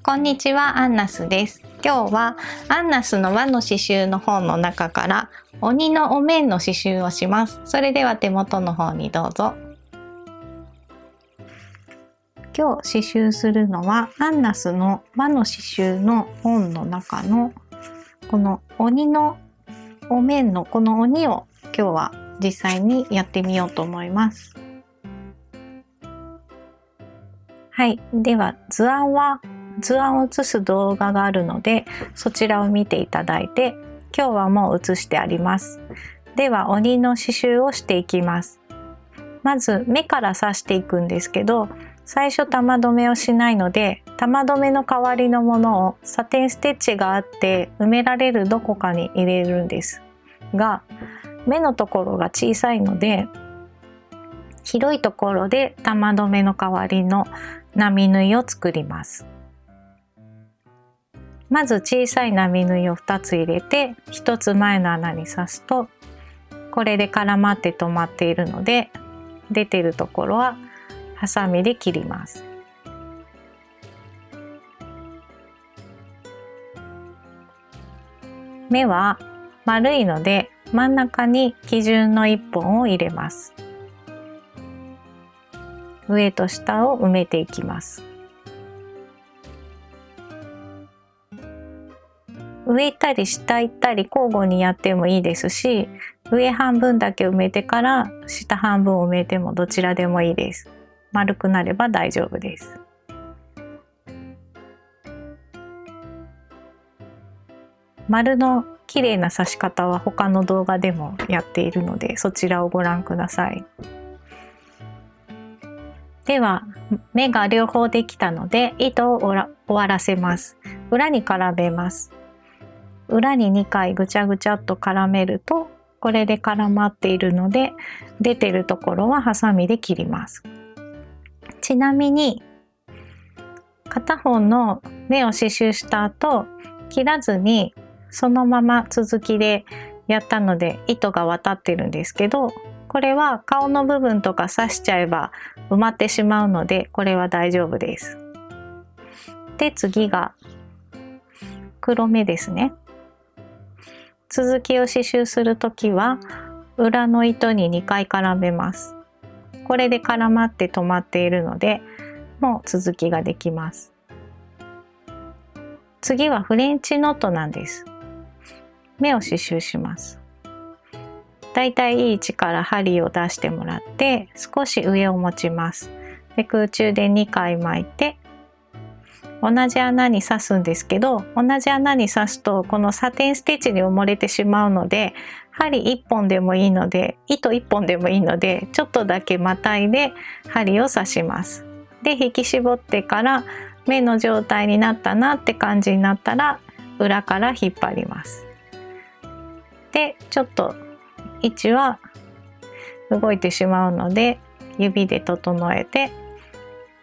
こんにちは、アンナスです。今日はアンナスの和の刺繍の本の中から鬼のお面の刺繍をします。それでは手元の方にどうぞ。今日刺繍するのはアンナスの和の刺繍の本の中のこの鬼のお面のこの鬼を今日は実際にやってみようと思います。はい、では図案を写す動画があるのでそちらを見ていただいて、今日はもう写してあります。では鬼の刺繍をしていきます。まず目から刺していくんですけど、最初玉留めをしないので、玉留めの代わりのものをサテンステッチがあって埋められるどこかに入れるんですが、目のところが小さいので広いところで玉留めの代わりの波縫いを作ります。まず小さい波縫いを2つ入れて、1つ前の穴に刺すとこれで絡まって止まっているので、出てるところはハサミで切ります。目は丸いので真ん中に基準の1本を入れます。上と下を埋めていきます。上行ったり下行ったり交互にやってもいいですし、上半分だけ埋めてから下半分を埋めてもどちらでもいいです。丸くなれば大丈夫です。丸の綺麗な刺し方は他の動画でもやっているので、そちらをご覧ください。では目が両方できたので糸を終わらせます。裏に絡めます。裏に2回ぐちゃぐちゃっと絡めるとこれで絡まっているので、出てるところはハサミで切ります。ちなみに片方の目を刺繍した後切らずにそのまま続きでやったので糸が渡ってるんですけど、これは顔の部分とか刺しちゃえば埋まってしまうのでこれは大丈夫です。で次が黒目ですね。続きを刺繍するときは裏の糸に2回絡めます。これで絡まって止まっているのでもう続きができます。次はフレンチノットなんです。目を刺繍します。だいたいいい位置から針を出してもらって少し上を持ちます。で空中で2回巻いて同じ穴に刺すんですけど、同じ穴に刺すとこのサテンステッチに埋もれてしまうので、針1本でもいいので糸1本でもいいのでちょっとだけまたいで針を刺します。で引き絞ってから目の状態になったなって感じになったら裏から引っ張ります。でちょっと位置は動いてしまうので指で整えて、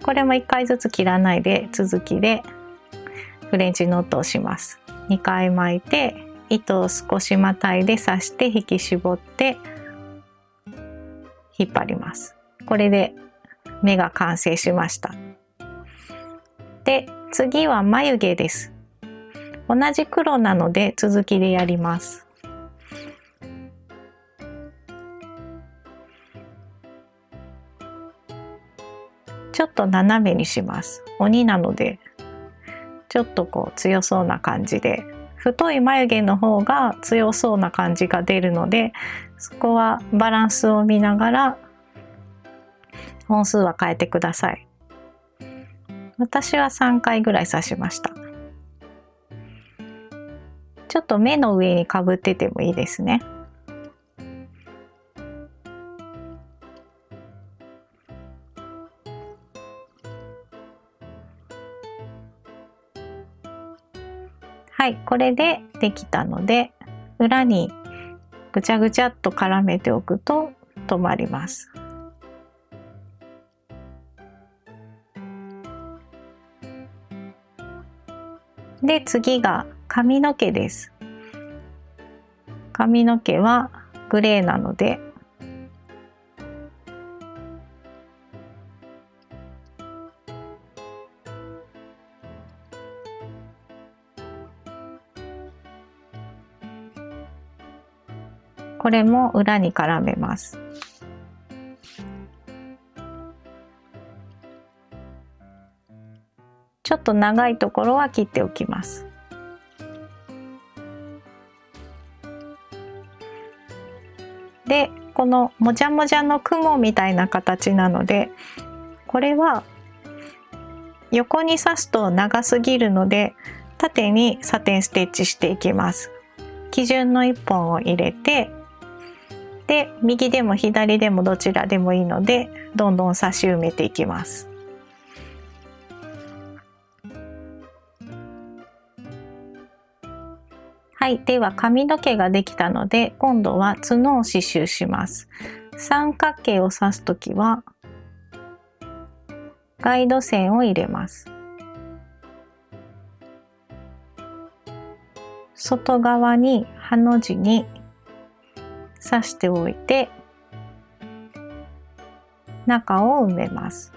これも1回ずつ切らないで続きでフレンチノットをします。2回巻いて糸を少しまたいで刺して引き絞って引っ張ります。これで目が完成しました。で次は眉毛です。同じ黒なので続きでやります。ちょっと斜めにします。鬼なのでちょっとこう強そうな感じで、太い眉毛の方が強そうな感じが出るので、そこはバランスを見ながら本数は変えてください。私は3回ぐらい刺しました。ちょっと目の上にかぶっててもいいですね。はい、これでできたので裏にぐちゃぐちゃっと絡めておくと止まります。で次が髪の毛です。髪の毛はグレーなのでこれも裏に絡めます。ちょっと長いところは切っておきます。で、このもじゃもじゃの雲みたいな形なので、これは横に刺すと長すぎるので縦にサテンステッチしていきます。基準の1本を入れて、で右でも左でもどちらでもいいのでどんどん刺し埋めていきます。はい、では髪の毛ができたので今度は角を刺繍します。三角形を刺すときはガイド線を入れます。外側にハの字に刺しておいて中を埋めます。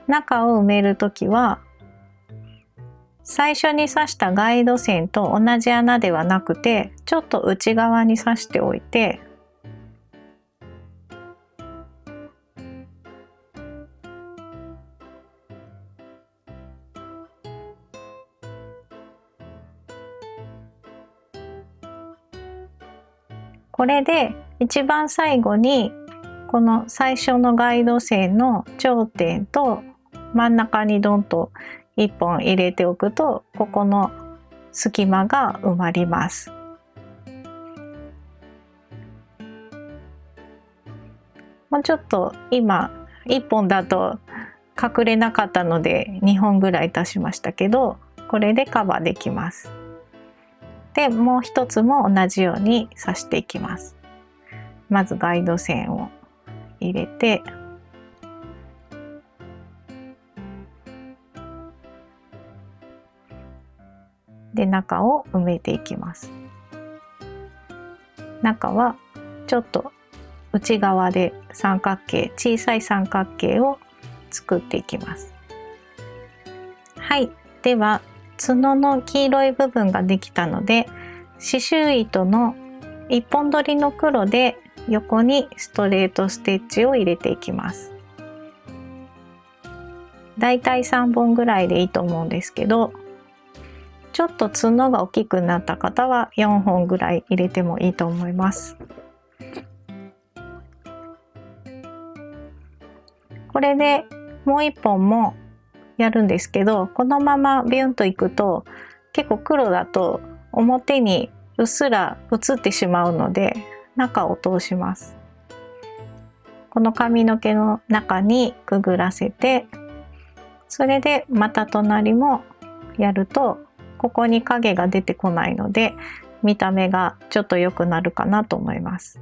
中を埋めるときは最初に刺したガイド線と同じ穴ではなくてちょっと内側に刺しておいて、これで一番最後にこの最初のガイド線の頂点と真ん中にドンと1本入れておくとここの隙間が埋まります。もうちょっと今1本だと隠れなかったので2本ぐらい足しましたけど、これでカバーできます。でもう一つも同じように刺していきます。まずガイド線を入れて、で中を埋めていきます。中はちょっと内側で三角形、小さい三角形を作っていきます。はい、では角の黄色い部分ができたので刺繍糸の1本取りの黒で横にストレートステッチを入れていきます。だいたい3本ぐらいでいいと思うんですけど、ちょっと角が大きくなった方は4本ぐらい入れてもいいと思います。これでもう1本もやるんですけど、このままビュンといくと結構黒だと表にうっすら映ってしまうので中を通します。この髪の毛の中にくぐらせて、それでまた隣もやるとここに影が出てこないので見た目がちょっと良くなるかなと思います。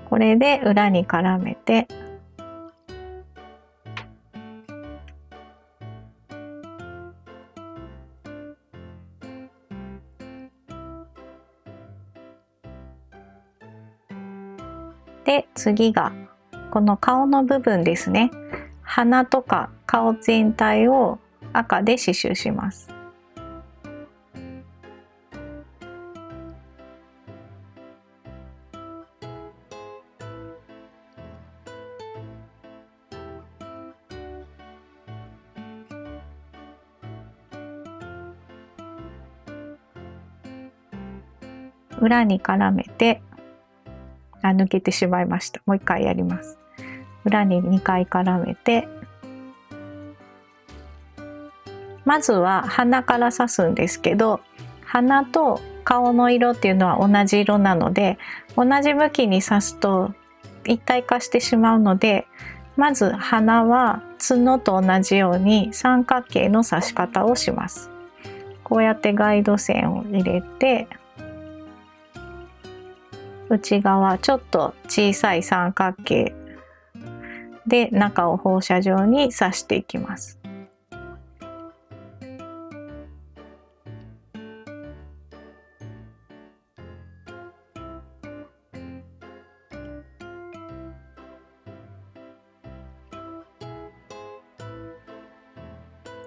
これで裏に絡めて、で次がこの顔の部分ですね。鼻とか顔全体を赤で刺繍します。裏に絡めて、抜けてしまいました。もう一回やります。裏に2回絡めて、まずは鼻から刺すんですけど、鼻と顔の色っていうのは同じ色なので同じ向きに刺すと一体化してしまうので、まず鼻は角と同じように三角形の刺し方をします。こうやってガイド線を入れて、内側ちょっと小さい三角形で中を放射状に刺していきます。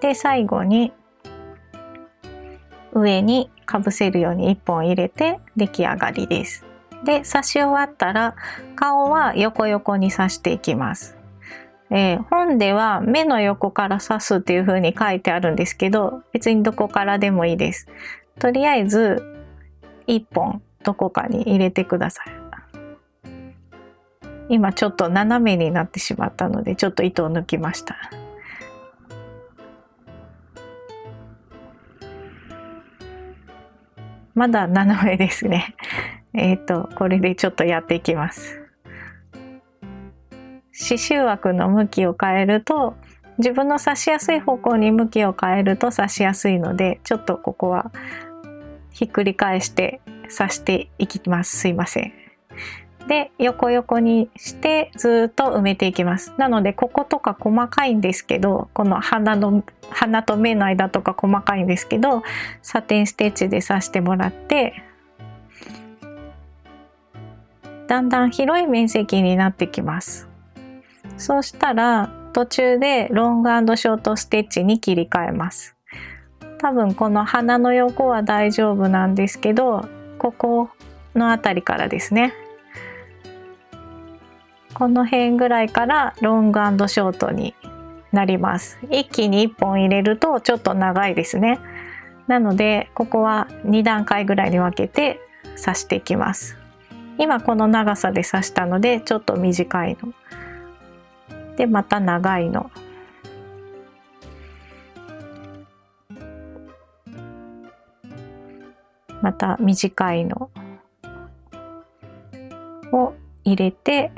で最後に上にかぶせるように1本入れて出来上がりです。で刺し終わったら顔は横横に刺していきます。本では目の横から刺すっていう風に書いてあるんですけど、別にどこからでもいいです。とりあえず1本どこかに入れてください。今ちょっと斜めになってしまったのでちょっと糸を抜きました。まだ斜めですね。これでちょっとやっていきます。刺繍枠の向きを変えると、自分の刺しやすい方向に向きを変えると刺しやすいので、ちょっとここはひっくり返して刺していきます。すいません。で横横にしてずっと埋めていきます。なのでこことか細かいんですけど、この鼻と目の間とか細かいんですけど、サテンステッチで刺してもらって、だんだん広い面積になってきます。そうしたら途中でロング&ショートステッチに切り替えます。多分この鼻の横は大丈夫なんですけど、ここの辺りからですね、この辺ぐらいからロング&ショートになります。一気に1本入れるとちょっと長いですね。なのでここは2段階ぐらいに分けて刺していきます。今この長さで刺したのでちょっと短いので、また長いの、また短いのを入れて、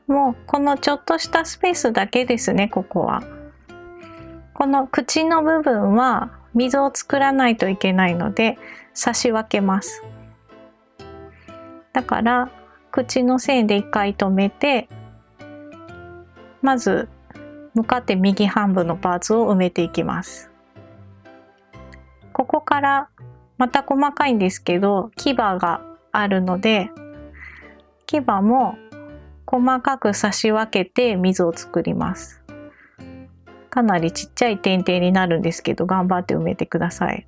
もうこのちょっとしたスペースだけですね。ここはこの口の部分は溝を作らないといけないので刺し分けます。だから口の線で一回止めて、まず向かって右半分のパーツを埋めていきます。ここからまた細かいんですけど牙があるので、牙も細かく刺し分けて溝を作ります。かなりちっちゃい点々になるんですけど、頑張って埋めてください。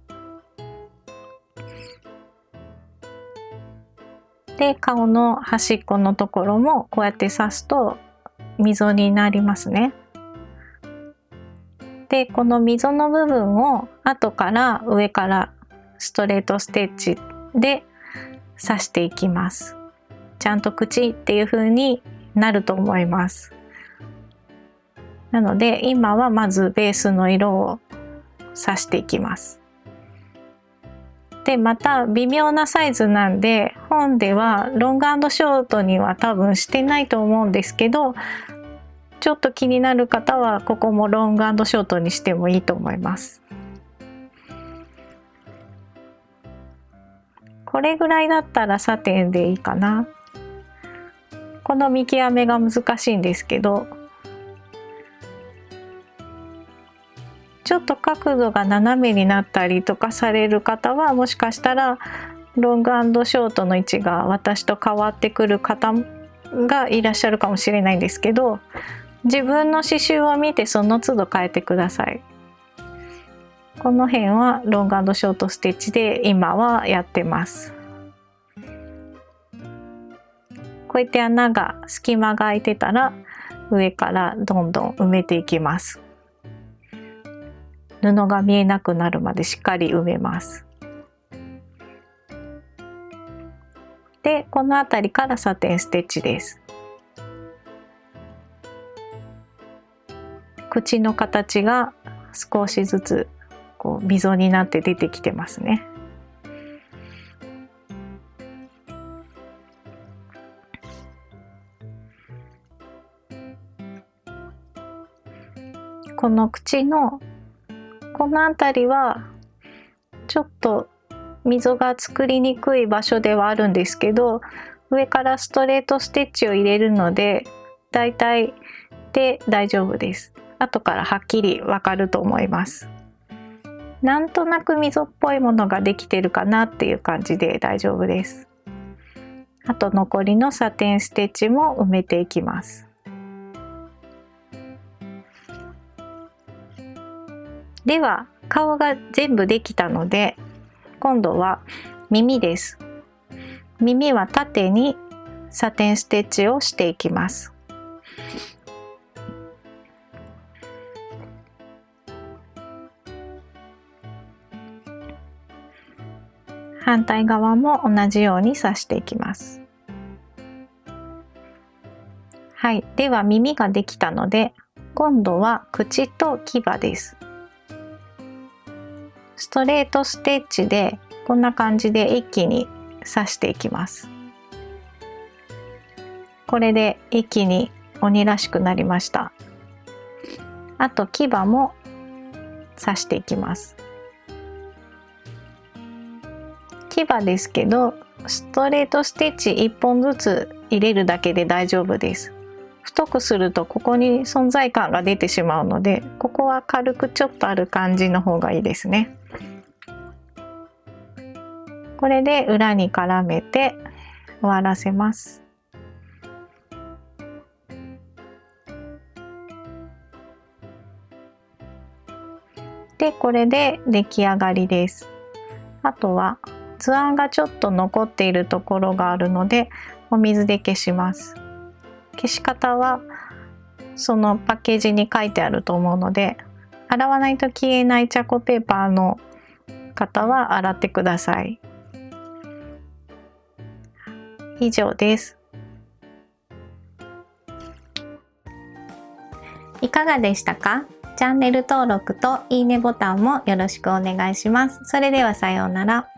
で顔の端っこのところもこうやって刺すと溝になりますね。でこの溝の部分を後から上からストレートステッチで刺していきます。ちゃんと口っていう風になると思います。なので今はまずベースの色を刺していきます。でまた微妙なサイズなんで、本ではロング&ショートには多分してないと思うんですけど、ちょっと気になる方はここもロング&ショートにしてもいいと思います。これぐらいだったらサテンでいいかな。この見極めが難しいんですけど、ちょっと角度が斜めになったりとかされる方は、もしかしたらロング&ショートの位置が私と変わってくる方がいらっしゃるかもしれないんですけど、自分の刺繍を見てその都度変えてください。この辺はロング&ショートステッチで今はやってます。こうやって穴が隙間が空いてたら上からどんどん埋めていきます。布が見えなくなるまでしっかり埋めます。でこの辺りからサテンステッチです。口の形が少しずつこう溝になって出てきてますね。この口のこの辺りはちょっと溝が作りにくい場所ではあるんですけど、上からストレートステッチを入れるのでだいたいで大丈夫です。後からはっきりわかると思います。なんとなく溝っぽいものができてるかなっていう感じで大丈夫です。あと残りのサテンステッチも埋めていきます。では顔が全部できたので、今度は耳です。耳は縦にサテンステッチをしていきます。反対側も同じように刺していきます。はい、では耳ができたので、今度は口と牙です。ストレートステッチでこんな感じで一気に刺していきます。これで一気に鬼らしくなりました。あと牙も刺していきます。牙ですけど、ストレートステッチ1本ずつ入れるだけで大丈夫です。太くするとここに存在感が出てしまうので、ここは軽くちょっとある感じの方がいいですね。これで裏に絡めて終わらせます。で、これで出来上がりです。あとは図案がちょっと残っているところがあるので、お水で消します。消し方はそのパッケージに書いてあると思うので、洗わないと消えないチャコペーパーの方は洗ってください。以上です。いかがでしたか？チャンネル登録といいねボタンもよろしくお願いします。それではさようなら。